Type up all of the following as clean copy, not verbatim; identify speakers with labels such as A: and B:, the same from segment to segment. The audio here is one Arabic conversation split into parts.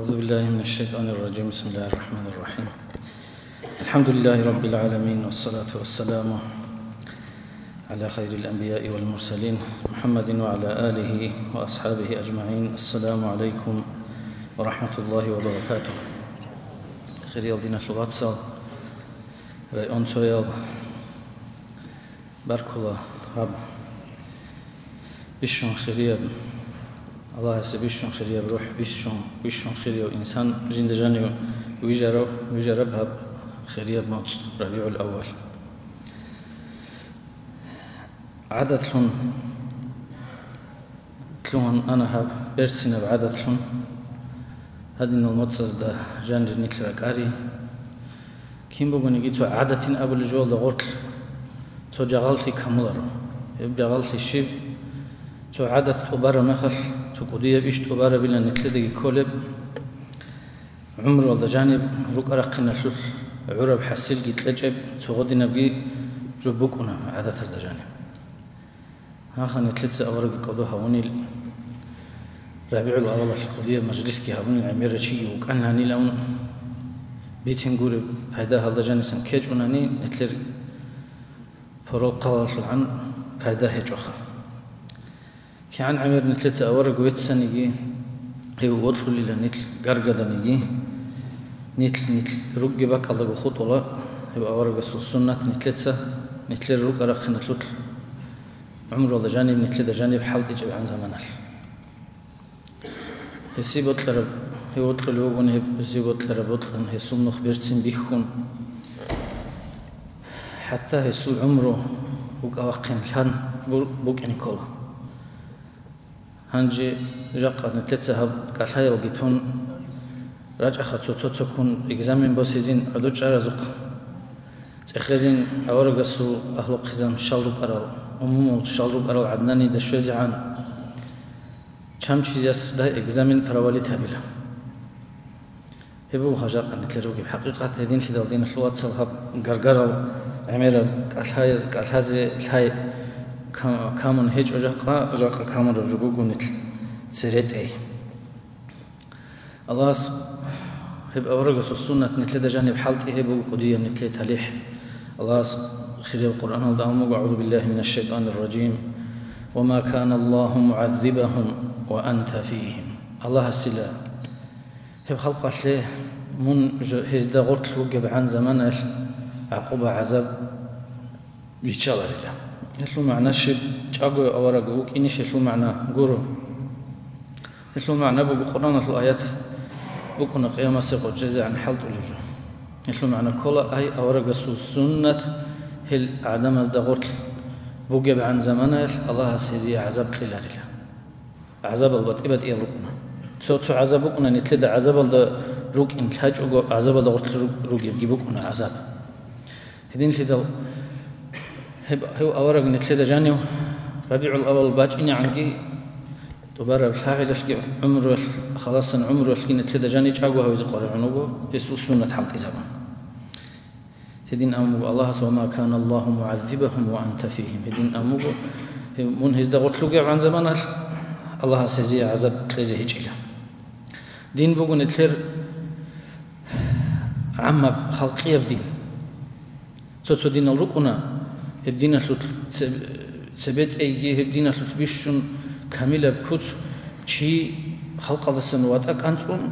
A: أعوذ بالله من الشيطان الرجيم. بسم الله الرحمن الرحيم. الحمد لله رب العالمين، والصلاة والسلام على خير الأنبياء والمرسلين محمد وعلى آله وأصحابه أجمعين. السلام عليكم ورحمة الله وبركاته. خير يالدين اللغات سال رأيون سويال باركولا هاب بشون خيرية الله يسبي بشون خيرية بروح بشون خيرية وإنسان جند جاني ويجرب هاب خيرية بموت ربيع الأول. عدد لون أنا هاب برسنا بعدد لون هذه المتصل ده جانر نكلك أري كم بقول نجيتوا عدد أبو الجول دغرت تو جعلتي كملرو جعلتي شيب تو عدد أبارة مخل تو قضية بيشت أبارة بلا نتلدي كولب عمر والله جانب روك أرقنا شوف عرب حسيل جيت لجب تو غدي نبي جبوكنا عدد هذا جانب هاخن نتلت أورق قضوها ونيل ربيع الأول القضية مجلس كي هون العميرة شيء وكأن هني لون بيتين قرب هذا هذا جانب سنكيج وناني نتلر فرو قال عن هذا هج أخر كان عمر نتلت أورق ويتسنيجي هو وصل إلى نتل قرقة نيجي نتل رج بك الله بخطوة هو أورق السنة نتل رج أرخ نتلت عمر الله جانب نتل جانب حاول يجيب عن زمانه هسيبت لرب هو وصل لوجون هسيبت لرب وصل هسوم نخبرتين بيخون حتى هسول عمره وقاقين كان بوك نيكولا هنجي جاقة نتلتها قالها يلقيتون راجع خطوة تكون إجزامين بسيزين عدوش أرزق تأخذين أورجسو أخلق خزام شالوك أرال أمم شالوك أرال عدناني دشوزي عن كم شيء جالس ده إجزامين برولي تابلا هبو خجاق نتلروجي بحقيقة هذين في دالدين الخلوات صلها قرقرال عميرة قالها زي الهاي كامون هيج أجاقا كامون رجوجو نتل تسريت أي الله هب أورجس السنة نتل دجانب حالتي هبو قدية نتل تليح الله خير القرآن الدعوة أعوذ بالله من الشيطان الرجيم وما كان الله معذبهم وأنت فيهم الله السلا هب خلق له من هزدا غرت وجب عن زمان عقوبة عذاب بيتشالر له يسلو معنى شب جاغو أورجوك إنيش يسلو معنى جورو يسلو معنى بقرآن الآيات بكون قيامة سقط جزء عن حالة الوجوه يسلو معنى كل أي أورجس سنة هل عدم أصدقت بوجب عن زمانه الله سيزي عذاب تلالله عذاب البت إبد إيه ركنا سو عذابكنا نتلد عذاب الروك إنتاج أو عذاب الغرت روك يجيبكنا عذاب هذين تدل هو أورق نتلد جانيو ربيع الأول باج إني عنكي تبارة الحاجة لشكي عمره خلاص عمره لشكي نتلد جاني جاقوها ويزقر عنوه يسوس سنة حلق زمان هدين أمو الله وما كان الله معذبهم وأنت فيهم هدين أمو من هزدا غطلوقع عن زمان الله سيزي عذاب تلزي هجيلا دين بقو نتلر عما خلقية بدين سوتو دين الرقنا هبدينا سبت أيجي هبدينا بيشون كاملة بكت شيء خلق الله السنوات أنتم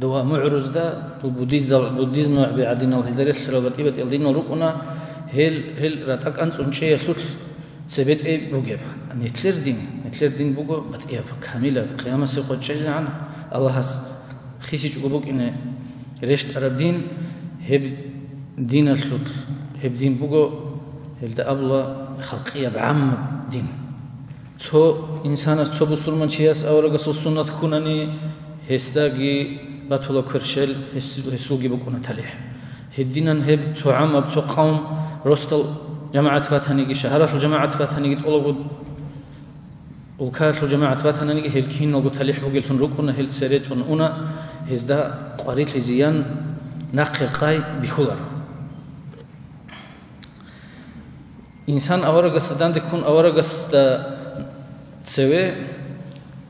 A: دوا معرض ده البوديزم بعدين الهداية الشرابات إبت الدين ركنا هل راتك أنتم شيء سوت سبت أي بوجب نتلر دين بوجو بتأب كاملة قيامة سقط شيء عن الله هس خيسي جوبوك إن رشت أربدين هب دين السوت هب دين بوجو هل ده أبلا خلقية بعم دين تو إنسان تو بسرمان شيء أورجس السنة تكونني هستاجي بطلو كرشل هسوجي بكون تليح هدينا هب تو عام بتو قوم رستل جماعة باتنيجي شهرات الجماعة باتنيجي تقولوا وكارت الجماعة باتنيجي هل كين وقو تليح وقلتن ركونا هل سريتون أنا هزدا قريت لزيان نقي قاي بخلر إنسان أورجس دان تكون أورجس تسوي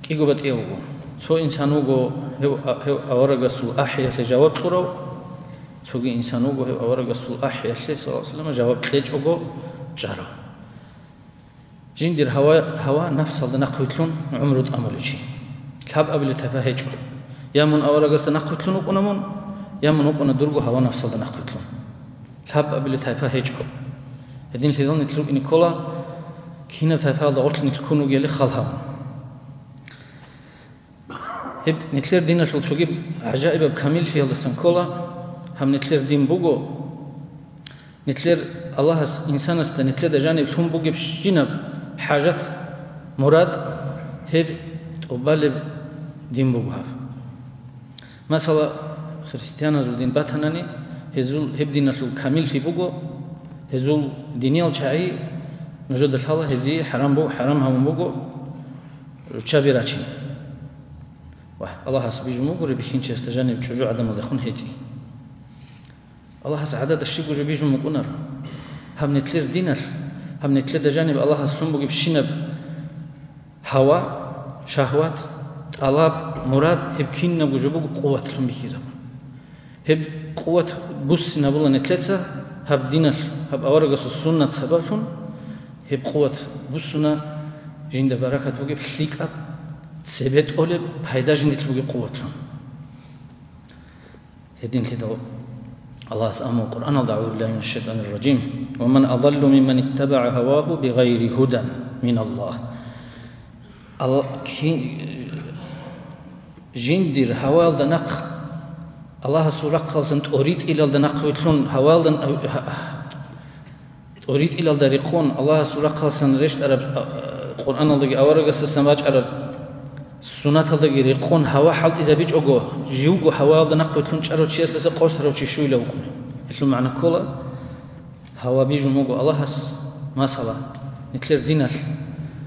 A: كيجو بتأوه تو إنسانوغو هو أورغسو أحيا لجواب قرو توغي إنسانوغو هو أورغسو أحيا صلى الله عليه وسلم جواب تيجوغو جارو جندير هوا نفس هذا نقويتلون عمرو تأملوشي كاب قبل تفاهجو يا من أورغس نقويتلون وقنمون يا من وقنا درجو هوا نفس هذا نقويتلون كاب قبل تفاهجو هدين لذون نتلو إنيكولا كينا تفاهل دعوت نتلكونو جالي خالها هب نتلر دينا شو تجيب عجائب بكامل في هذا السنكولا هم نتلر دين بوجو نتلر الله إنسان است نتلر دجانب هم بوجي بشجنب حاجات مراد هب تقبل دين بوجها مثلا خريستيانا زول دين باتناني هزول هب دينا شو كامل في بوجو هزول دينيال شعي نجد الحلا هزي حرام بو حرام هم بوجو رشابي راتشين الله حسب يجمعوا ربيخين شستجانب شجوع عدم الدخون هيتي الله حس عدد الشيء ربيجمعوا كنار هم نتلر دينر هم نتلر دجانب الله حسلم بقى بشنب هوا شهوات طلب مراد هبكين نبغى جبوا قوة لهم بخيزة هب قوة بس نبغى نتلتها هب دينر هب أورجس السنة سببهم هب قوة بسنا جند بركة بقى بسليك أب سبت أولي بهيدا جند تلقي قوة لهم هدين كده الله سأمر القرآن أعوذ بالله من الشيطان الرجيم ومن أضل ممن اتبع هواه بغير هدى من الله جندر هوال دنق الله سورة قلسنت أريد إلى الدنق ويتلون هوال دن أريد إلى الدريقون الله سورة قلسن رشت عرب القرآن الله أورجس السماج عرب سنة هذا يقون هوا حالت إذا بيج أجو جوجو هوا هذا نقوي تلون شرو شيء استس قوس هرو شيء شوي لو كونه يتلون معنا كولا هوا بيجو موجو الله هس ما صلا نتلر دينر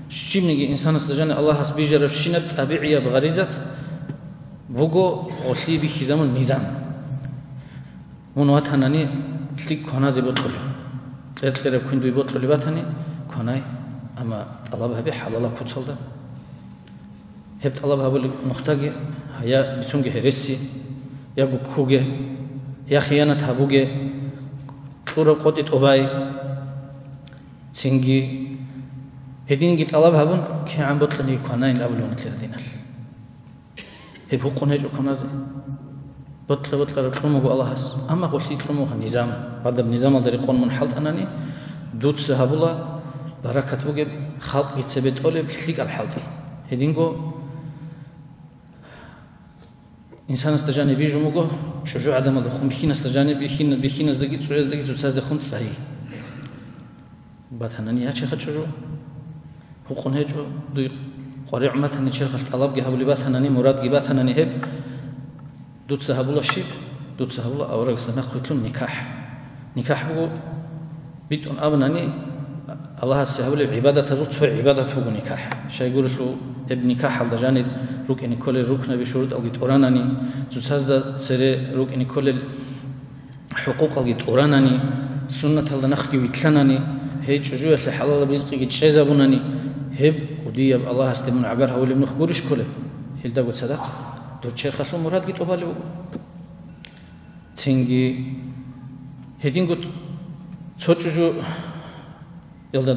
A: شيء مني إنسان استجاني الله هس بيجرب شنب طبيعية بغريزة بوجو أصلي بخزام النظام ونوات هناني تلك كنا زي بطل تلر كون دوي بطل لباتني كناي أما طلبها بحلال كوتشل ده هب طلبها بقول محتاجة هيا بتشونجه هرسي يا بكوجه يا خيانة هبوجه طور قطة أباي تنجي هدين جت طلبها بون كي عم بطلني كونين الأولون تلردينال هب هو قناج وكنازي بطل رقمه الله هس أما قلتي رقمه النظام هذا النظام الذي يقول من حلت أنني دوت سهبولا بركة بوجه خلق يتثبت أولي بسليك الحلتي هدين جو إنسان استجاني بيجو مجو شجوع عدم الدخون بخين استجاني بخين أزدقي تسوي أزدقي تساز دخون صحيح باتهنني هاتش خد شجوع حقون هجو دو قريع متهني شرخ الطلب جه هبلي باتهنني مراد جه باتهنني هب دوت سهبولا الشيب دوت سهبولا أورق سنة قتلون نكاح بقو بدون أبناني الله سهبولا عبادة تزوج سوى عبادة فوق نكاح شيء يقول له ابن نكاح على جانب روك إن كل الركن بشروط أو جتورانني تجهز ده سر روك إن كل الحقوق أو جتورانني سنة هذا نخجي ويتلانني هي شجوع الحلال برزقي جتشيز أبونني هب ودي الله استمن عبرها واللي بنخبرش كله هل ده قد صدق دور شيء خلص مراد جت أبالي تيجي هدين قد تشجو يلا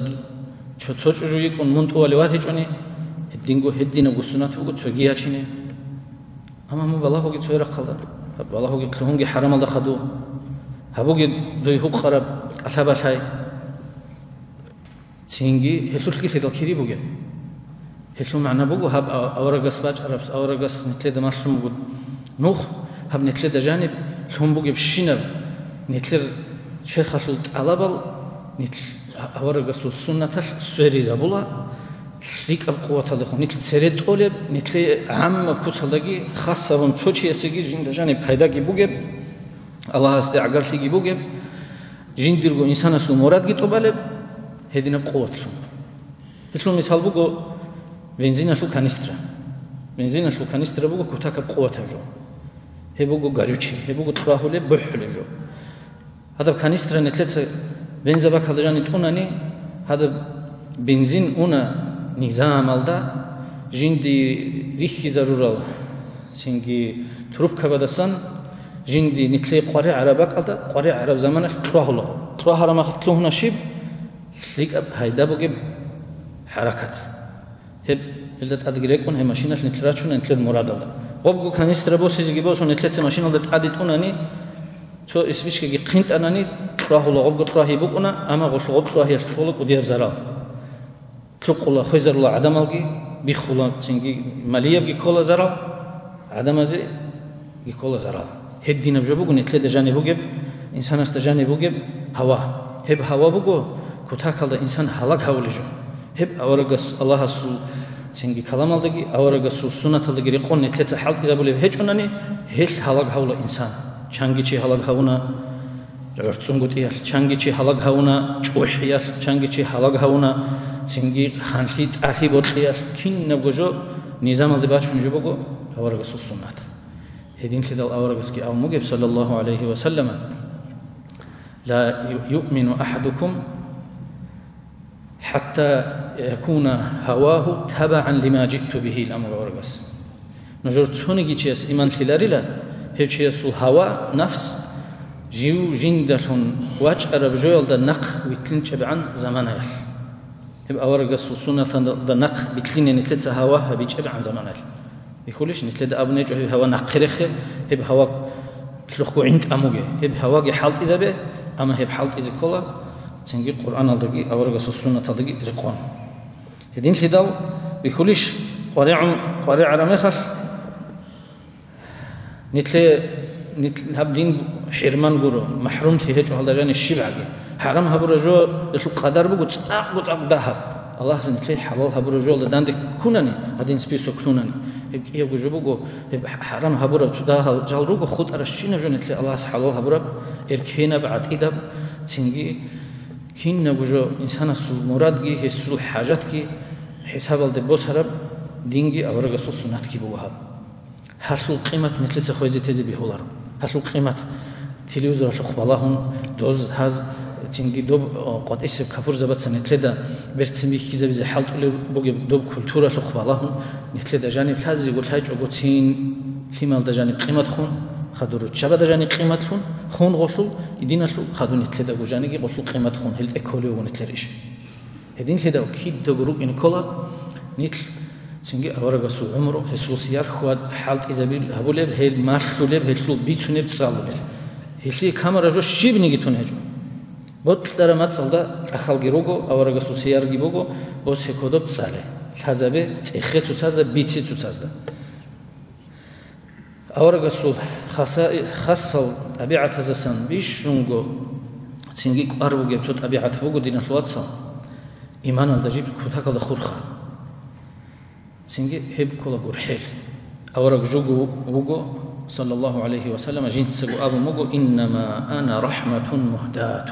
A: تشجو يكون منت أولي واحد يجوني دينغو هدينا وسنات وقت سوغيا چينه اما مو والله وقت سوير قلدا والله وقت لهونغي حرام الله خدو هبوغي دوي حق خراب اثبا شاي تينغي هلتلكي سيدل كيري بوغي هلتو معنا بوغو هب اورغس باج عربس اورغس نتلد ماشم بود نوخ هب نتلد جانب لهم بوغي بشينب نتلر شيخ خلط علابل نتل اورغس السنه سويري زابولا ليك القوة هذا نتل سرد أولب نتل عام كوتشلداجي خاصة من توشي أسيجي جند جانب هيداجي بوجب الله استعجل ليجي بوجب جنديرجو إنسان اسمه مراد جت أبالب هدينا قوة لهم مثل مثال بوجو بنزين شو كانسترا بوجو كتاك قوة جو هي بوجو غاريوشي هي بوجو تباهله بحله جو هذا كانسترا نتلت بنزين بكال جانب أوناني هذا بنزين أونا نظام الدا جندي рихи зарурал цинги трубка бадасан жинди нитли қори арабак алда қори араб замана трахло трахарама хтлунашиб лика пайда буге حركات هب اللي تقدريكون هي ماشينة اللي نتلاشون نتلد مرادة قبضو كانيستر بوس يجي بوس ونتلد ماشينة اللي تقدرونني تو اسمش كي قنت أناني راهو لقبض راهي بقنا أما قلت لقبض راهي يشتغلك وديه بزرال تقول خيزر الله عدم الجي بيخلا تنجي مالية بيجي كلا زرال عدم زي بيجي كلا زرال هدينا بجبوق نتلد جاني بوجب إنسان استجاني بوجب هوا هب هوا بوجو كتاكل إنسان هلاك هوليجو هب أورجس الله سو تنجي كلام الله أورجس سنة الله ريقون نتلت حالت إذا بقول هيج أنني هيل هلاك هولا إنسان شانجي شيء هلاك هونا رتسونغوت إيال شانجي شيء هلاك هونا جوح إيال شانجي شيء هلاك هونا تنجي خانشيت أخي بوت إيال كين نبغجو نظام الله باشون جبوجو أورجس السنة هدين كده أورجس كي أو مجيب صلى الله عليه وسلم لا يؤمن أحدكم حتى يكون هواه تبعا لما جئت به الأمر ورقص نجرت هنيجي شيء إيمان تلاريلا هي شيء سو هوا نفس جيو جندلون واج أرب جويل ده نق بيتلين تبعا زمانه يبقى ورقص سنة ده نق بيتلين نتلت هوا بيتبعا زمانه بيقولش نتلت أبو نجو هوا نقرخه يبقى هوا تلقو عند أموجه يبقى هوا جي حالت إذا به أما هي بحالت إذا كله تنجي القرآن الدقي أورجس السنة الدقي رقون هدين خدال بيقولش قارع رمخر نتل هبدين حرمان جورو محروم تهج وهذا جاني الشبعة حرام هبرجو القدر بقول تأق ذهب الله نتل حلال هبرجو لداندك كونني هدين سبيسو كونني يبقى جبوجو حرام هبرج تداه جالروجو خود أرشينا جو نتل الله حلال هبرج إركينا بعد إذا تنجي كين نبجو إنسان السل مراد جي هسل حاجات كي حساب الدبوس هرب دينجي أورجا سنات كي بوهاب هسل قيمة مثل سخويزي تزي بيهولار هسل قيمة تلفزيون الخبالهم دوز هز تنجي دوب قد إسب كفور زبط سنتلدا برتسمي كيزا بزي حالت بوجي دوب كولتورة الخبالهم نتلدا جانب هذا يقول هاي جوتين كيمال دا جانب قيمة خون خدورو شبه دا جانب قيمة خون غسل يدين أسلو خدون نتلدا وجانبي غسل قيمة خون هل أكله ونتلريش هدين كده وكيد دغروق إن كلا نتل تنجي أورجا سو عمره هسلو سيار خواد حالت إزابيل هبولب هل ماشلو لب هسلو بيتونه بتصالو بيل هسلي كاميرا جو شيب نيجتون هجو بطل داره متصالدا أخال جروجو أورجا سو سيار جيبوجو بس هكذا بتصاله حزبه تأخذ تتصاله بيتي تتصاله أورجا سو خاصة طبيعة هذا السن بيشونجو تنجي أربعة جبتوا طبيعة بوجو دين الواتسا إيمان الدجيب كتاك الخورخة تنجي هب كلا جرحيل أورج جوجو بوجو صلى الله عليه وسلم جنت سجو أبو موجو إنما أنا رحمة مهداة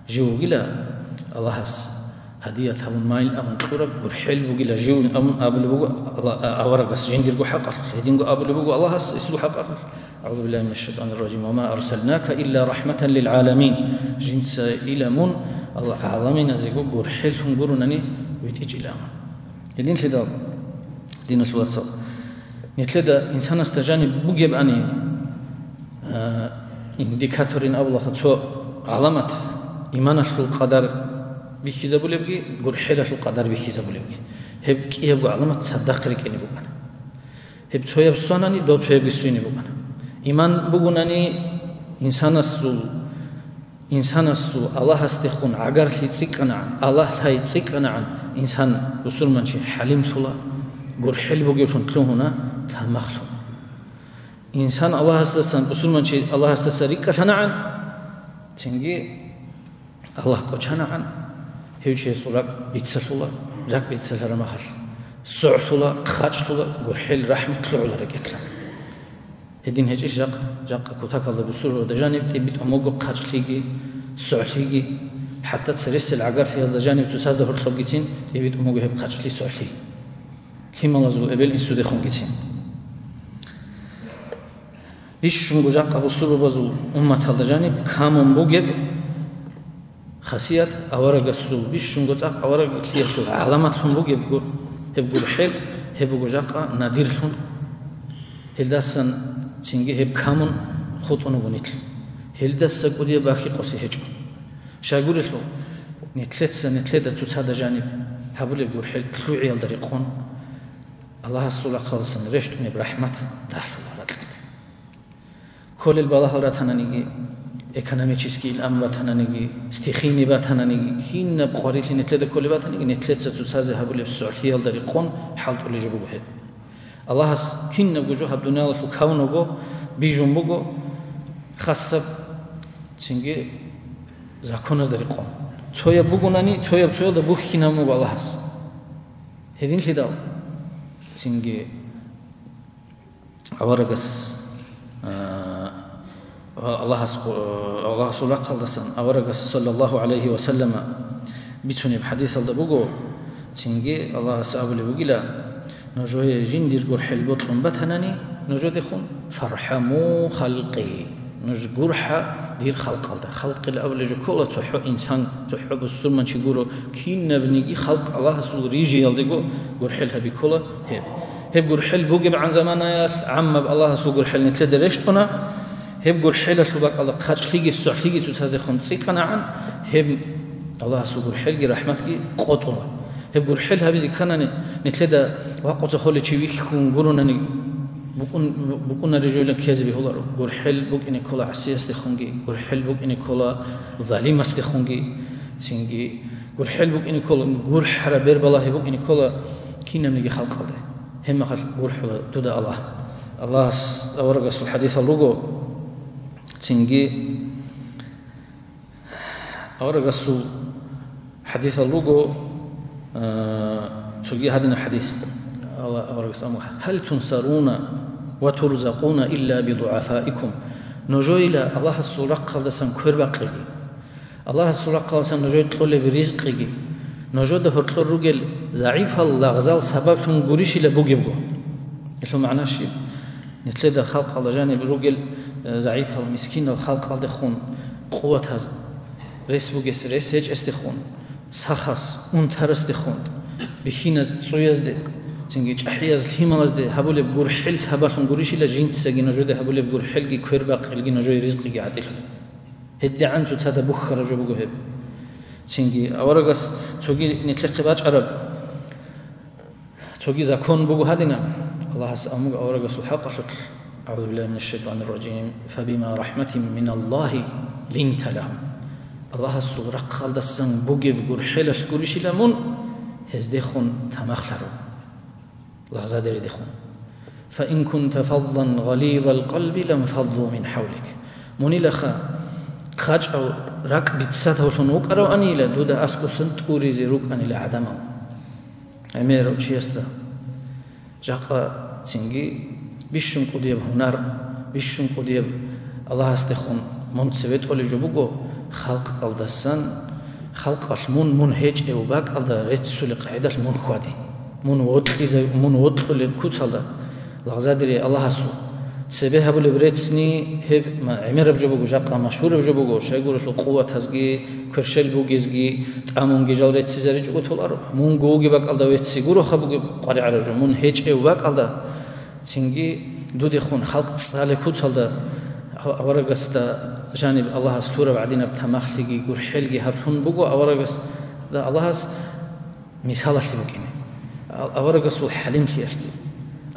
A: جو جلا الله هدية هون مايل أمن كورب جرحيل بوجلا جو أمن أبو بوجو أورج جندير جو حق هدين جو أبو بوجو الله يسلو حق أعوذ بالله من الشيطان الرجيم وما أرسلناك إلا رحمة للعالمين جنس إلى من العالمين زيجو جرحيل هم جرونني ويتيجي لهم يدين كده دين الواتساب نتلدا إنسان استجاني بوجب أني إنديكاتورين الله تو علامات إيمان القدر بخيزة بولبجي جرحيل القدر بخيزة بولبجي هب كي هب علامات صدق ركني بوجنا هب تويا بسوانني دو تويا بسويني بوجنا إيمان بوجناني إنسان السو الله استخون عجر لتسكنا الله لا يتسكنا عن إنسان رسول من شيء حليم ثلا جرحيل بوجبتون تلوهنا تمخلو إنسان الله استسان رسول من شيء الله استسريك لنا عن تنجي الله كوجنا عن هيوشي سولك بيتسلولا جاك بيتسلها رمخل سعتولا خاجتولا جرحيل رحمة تلولا رجتلا هدين هيج جاق كوتاك الله بسور ودجانب تبيت أموجو خاجتليجي سعتليجي حتى تسرس العقار في هذا الجانب تساز ده هرتلقيتين تبيت أموجو هب خاجتلي سعتلي كيما الله زول قبل إنسود خونكيتين إيش شنو جاق أبو سور بزو أمة هذا الجانب كامون بوجب خاصية أورج السول إيش شنو جاق أورج كلير علامات هم بوجب هب جرحيل هبو جاقا نادر لون هلداسن تنجي هب كامون خطونو بنيتل هلداس قودي باقي قصي هجو شاغور له نتلت تتصاد جانب هبول يقول حل طلوعي الدريقون الله سولا خالصن رشتوني برحمة داخل الله كل البلاها راتنانيجي экономический الأمر راتنانيجي استخيمي باتنانيجي كين بقاريت نتلت كل باتنانيجي نتلت تتصاد هبول السعودية الدريقون حالت اللي جبوه هاد الله كين نبجو هبدنا الله كونوجو بيجومبوجو خاصة تنجي زاكونز دريقون تويا بوغوناني تويا دا بوخينامو بالهاس هدين ليداو تنجي اورغس الله سولا قالدسن اورغس صلى الله عليه وسلم بيتوني بحديث الدبوغو تنجي الله سابلي بوغيلا نجوي جندير غور حلبوتلون باتناني نجو دخون فرحمو خلقي نج غورحا دير خلق الأول جو كله تحو إنسان تحو بالسلمان شجورو كين نبنيجي خلق الله سول ريجي يلدقو غورحلها بكله هب غورحل بوجب عن زمانات عم الله سول غورحل نتلد رشتنا هب غورحل سلوك الله خارج فيجي السعفيجي تتصدق خمسة كنا عن هب الله سول غورحل رحمتك قطنا هب غورحل هبزي كنا نتلد وقت خالي شيء كون غورونني بكون الرجال كذب هولارو غورحل بوك إني كلا عسير استخونجي غورحل بوك إني كلا ظالم استخونجي تينجي غورحل بوك إني كلا غورحرة بير بالله بوك إني كلا كينا منيجي خلق الله هم خل غورحل دودا الله أورجس الحديث اللوجو تينجي أورجس حديث اللوجو تيجي هذا الحديث الله أورجس أموها هل تنصرون وترزقون إلا بضعفائكم نجويلا الله سورق قلدسن كربقي الله سورق قلدسن نجوي تطلب برزقي نجود هرتل رجل ضعيف الله غزال سبب تون غوريش إلى بوجبو إيشو معناه شيء نتلدا خلق الله جانب رجل ضعيف المسكين الخلق الله خون قوة هذا ريس بوجس ريس هج استخون سخص أنترس استخون بخينز سويز ده تنجي أحياز الهيماز ده هبول بقول حل سبب غوريش إلى جنت سجي نجود هبول بقول حل جي كربق الجي نجوي رزقي عادل هدي عنده هذا بخر جو بجوهب تنجي أورجس توجي نتلقي باج عرب توجي زكون بجو هدينا الله سأمج أورجس الحق شكل أعوذ بالله من الشيطان الرجيم فبما رحمة من الله لنت لهم الله سورة خالد السن بوجي بقول حلش قولش لمن هزدخون تمخلرو لحظة دري دخون فإن كنت فظا غليظ القلب لانفضوا من حولك مني لخا خاج أو رك بتسات هولون وقرأ أني لا دودا أسكو سنت أوريزي روك أني لا عدمه أمير وشيستا جاقا تنجي بيشون قديب هنر بيشون قديب الله استخون منتسبت أولي جبوجو خلق قلدسان خلق المون هيج أو باك قلدا رتسول قاعدة المون خوادي من وطل للكوتسالدا لغزادري الله سو سبيها بولي بريتسني هب ما عمر بجبوجو جاقا مشهور بجبوجو شايقول له قوة هزجي كرشل بوجيزجي تامون جيجال ريتسيزاري جو تولارو مون جوجي باك ألدا ويتسيجورو خبوجي قاري على جو مون هيج أو باك ألدا تينجي دودي خون خلق سالي كوتسالدا أورجستا جانب الله سطورة بعدين بتمخلجي جرحلجي هرتون بوجو أورجس ده الله مثال أشتي بكيني أورجس حليم تياشتي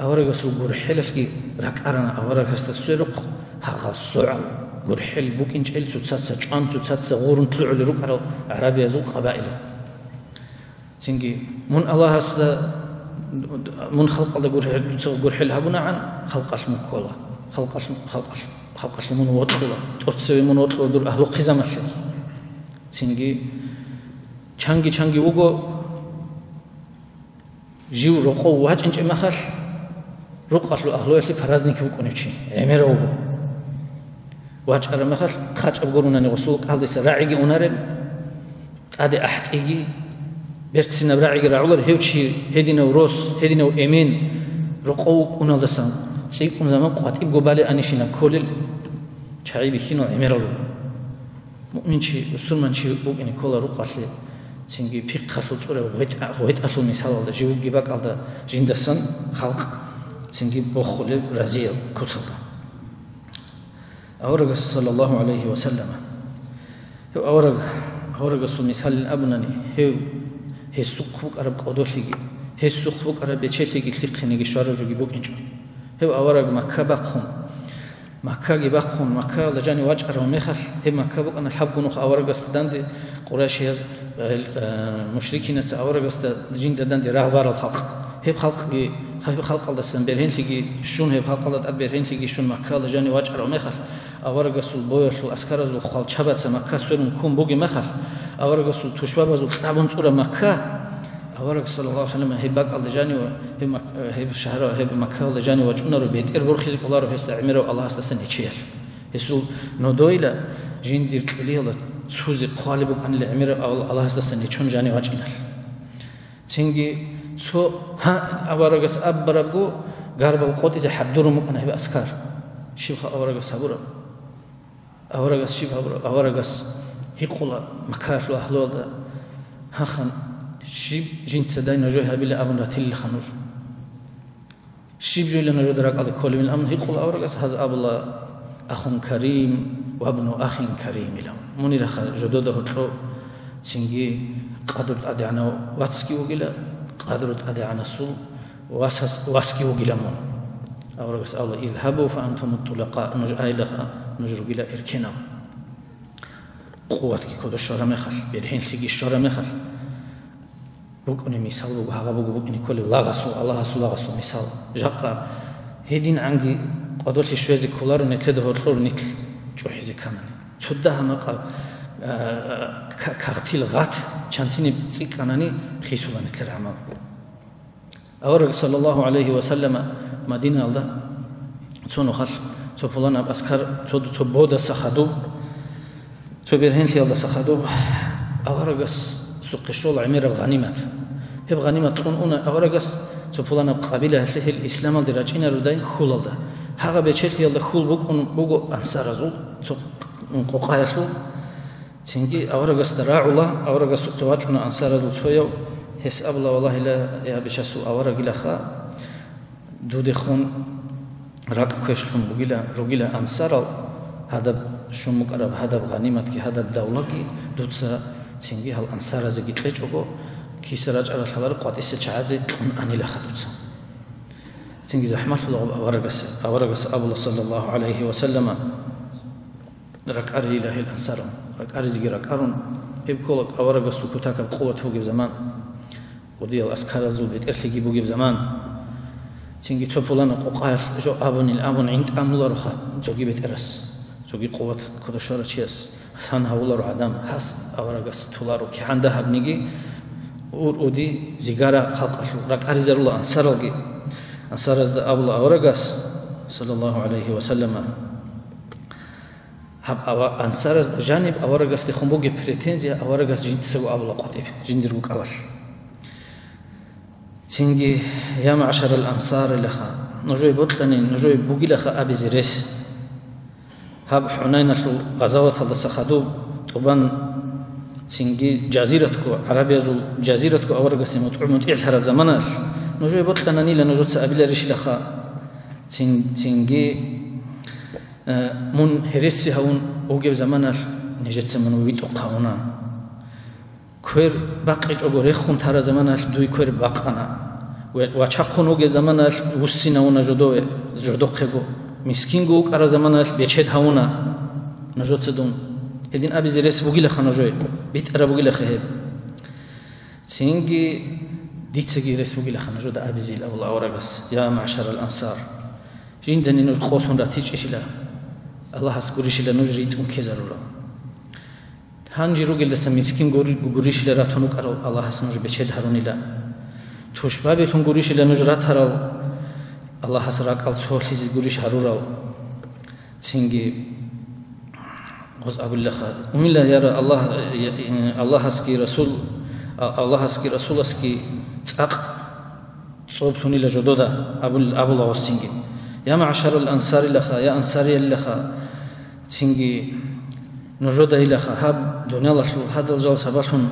A: أورجس جرحلشتي ركعرنا أورجس تسرق هذا الصع جرحل بوكين شيل تتصل جان تتصل غورن طلعوا لركع عربي يزول قبائل تيجي من الله هسه من خلق الله جرحل هبنا عن خلق اسمه كولا خلق اسمه من وطلا ترتسوي من وطلا دور أهل قزام الشر تيجي شانجي وجو جيو رقو واج إنش مخال رقص له أهله يسلي فرزني كيف كونيشين عمره واج أرى مخال خاج أبغرونا نوصل هذا سراعي ونارب هذا أحد إيجي بيرتسنا براعي راعولر هيوشي هدينا وروس هدينا وإيمين رقو ونالدسان سيكون زمان قوات إبغو بالي أنيشنا كل شعيب خينو عمره مؤمن شيء مسلمان شيء بوجني كل رقص цинги пиққалу цуре ғойталу мисалда живугибак алда жиндасан халқ цинги бохуле разия куцалда аврагас саллаллаху алейхи ва саллама аврагасу мисал абнани he suqbuk arab qodoligi he suqbuk arab becheligi liqinigi sharajugi buqinjo he awarag makka baqhum makka gi baqhum makka la jani waj'ara mekhal he makka buq ana habgunu awaragas dandi quraish yaz mushrikinat awaragas jinda dandi raghbar al khalq he khalqi khalqalda san berhenligi shun he khalqalda ad berhenligi shun makka la jani waj'ara mekhal awaragas boyul askarazul khal chabatsa makka surun kum bugi mekhal аваргаsul тушбабазу табунцура макка аваргас саллаллаху алейхи ва саллям хибак алджани ва хиб шахра хиб макка алджани ва чунару бетер бурхиз колару хеста амира аллах астасан ичел хесул нодойла жиндир клиела цузи qalbu анил амира аллах астасан ичун жани ва чинал цинги цо аваргас аббарагу гарбал qoti за хабдуру мукана хиб аскар шифа аваргас хабура аваргас шифа аваргас هيقولا مكاش لأهلودا هخن شيب جنس داي نجوي هابيل أبن رتيل خنوج شيب جوي لنجو درك على كل من الأمن هيقولا أورجس هذا أبلا أخ كريم وابن أخ كريم لهم مني رخ جدوده هتلو تنجي قدرت أدعنا واتسكي وجلا قدرت أدعنا سول واسكي وجلا من أورجس الله اذهبوا فأنتم الطلقاء نجأيلها نجرو جلا إركنا قوتك كود الشورى مخل برهن لقي الشورى مخل بقني مثال بقى بقني كل الله سو مثال جاقا هدين عنقي قدرت شوية كولار نتلده هرلور نتل جو حزي كمان تودها مقا كاختيل غات شانتيني بتسيك أناني خيسولا نتل العمل أورق صلى الله عليه وسلم مدينة الله تونو خل تفلان أسكار تبودا سخدو تبرهن لي الله سخدو أورجس سوق الشغل عمير بغنيمة هي بغنيمة تكون أنا أورجس تفلان بقبيلة هي الإسلام اللي راجعين رداين خول الله هذا بيشيل لي الله خول بوجو أنصار زول قايسو تنجي أورجس دراع الله أورجس تواجهنا أنصار زول شوية هس أبلا والله لا يا بيشسو أورج لخا دودي خون راك كشفون رجلا أنصار هذا شو مقرب هذا بغنيمة كي هذا بدولة كي دوتسا تنجي هالأنصار زي قتلج أبو كي سراج على الخبر قد إستشعازي أني لخدوتسا تنجي زحمة الله أورجس أبو صلى الله عليه وسلم رك أري إله الأنصار رك أري زي رك أرون يبكولك أورجس سكوتك بقوة هو جب زمان ودي الأسكار زول بيتأرلي جيبو جب زمان تنجي تفلان قايل جو الأبن عند أملا رخا زوجي بيتأرس زوجي قوة كدشارة شيس سان هؤلاء عدم حس أورجس تولارو كي عندها بنيجي ودي زجارة خلق رك أريزر الله أنصار از أبلا أورجس صلى الله عليه وسلم هب أنصار از جانب أورجس لخمبوجي بريتنزيا أورجس جند سو أبلا قطيب جندربوك أول تنجي يا معشر الأنصار لخا نجوي بطلني نجوي بوجي لخا أبي زريس هب حنين غزوة الله سخدو طبعا تنجي جزيرتكو عربية زو جزيرتكو أورجس مطعم إلحر زمان نجوي بطلني لنجوت سأبيل ريش لخا تنجي من هرسي هون أوجب زمان نجت من ويت أقاونا كير باقيج أقول ريخون ترى زمان دوي كير باقنا وشاقون أوجب زمان وسينا ونجدوه جدوقه مسكين جو كرا زمان بيشهد هونا نجوت سدون هدين أبي زريس بقول لك نجوي بيت أرا بقول لك هب تيجي ديت سجي ريس بقول لك نجود أبي زيل أو الأورجس يا معشر الأنصار جين دني نج خوصون راتيج إشلا الله هسكوريش إلا نجريد كذرورا هنجي روجل لسه مسكين جوريش إلا راتونك أرو الله هسنج بيشهد هروني لا توش بابي تون جوريش إلا نجرات هرو الله حسرك على صور ليز جوريش هرورا تيجي غز أقول لك أمي لا يرى الله هسكي رسول هسكي تأق صوبتوني لجدودا أبو الله تيجي يا معشر الأنصار لخا يا أنصاري لخا تيجي نجودا لخا هب دنيا الله هذا الجلسة باشون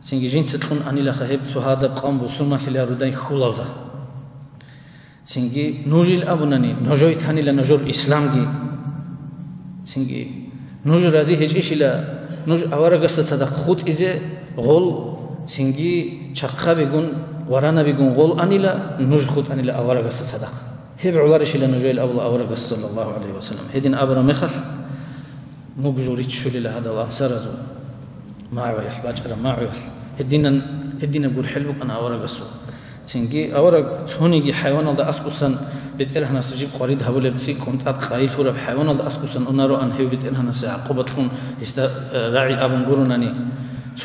A: سنجي جين ستلون أني لخهب سهادة بقام بسرمة للأردن خلالده سنجي نوجي الأبناني نجوي تاني لنجور إسلام جي سنجي نوج رازي هج إيش لا نوج أورا قصة صدق خود إذا غول سنجي شقة بيجون ورانا بيجون غول أني لا نوج خود أني لا أورا قصة صدق هب عوارش لا نجوي الأول أورا قصة صلى الله عليه وسلم هدين أبرا مخل مجوري تشولي لهذا الأنصار زو ما عويل باجر ما عويل هدينا بقول حلوك أنا أورا قصة سنجي أورا هونيجي حيوان الله أسقسن بتقلها ناس جيب قريد هبول بسي كنت أتخيل هو بحيوان الله أسقسن أنارو أن هي بتقلها ناس عقوبتهم است راعي أبن قروناني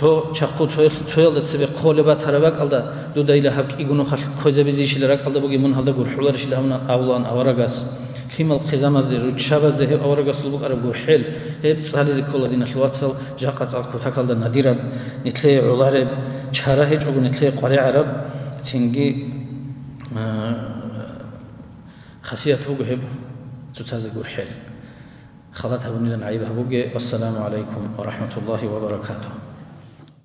A: تو شقو تو يلا تسبق قولبات هربك الله دو دايله هبك يجونو خل خوزة بزيش لرك الله بقي من هذا قر حولارش لهمنا أولان أورا قص خيم القزام از ده رو شباز ده أورا قص لبوك عرب قر حيل هي بتصالي زكول دين الواتسل جاقت على كتاك الله ناديرا نتلي عولارب شهره جو نتلي قرية عرب تنجي خاصية هوجه تتازق ورحيل خلاتها بني لنا عيبها هوجه والسلام عليكم ورحمة الله وبركاته.